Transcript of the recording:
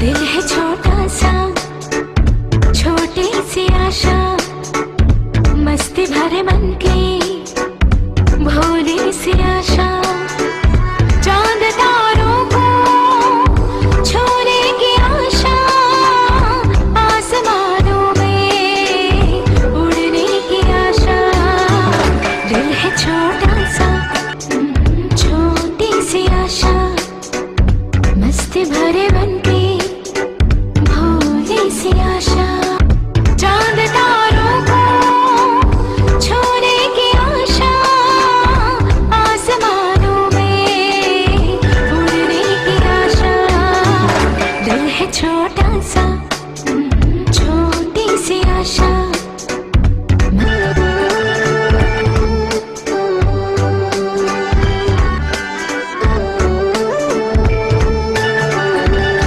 दिल है छोटा सा, छोटी सी आशा, मस्ती भरे मन की भोली सी आशा। चांद तारों को छूने की आशा, आसमानों में उड़ने की आशा। दिल है छोटा सा, छोटी सी आशा, मस्ती भरे मन की भोली सी आशा। चांद तारों को छूने की आशा, आसमानों में उड़ने की आशा। दिल है छोटा सा,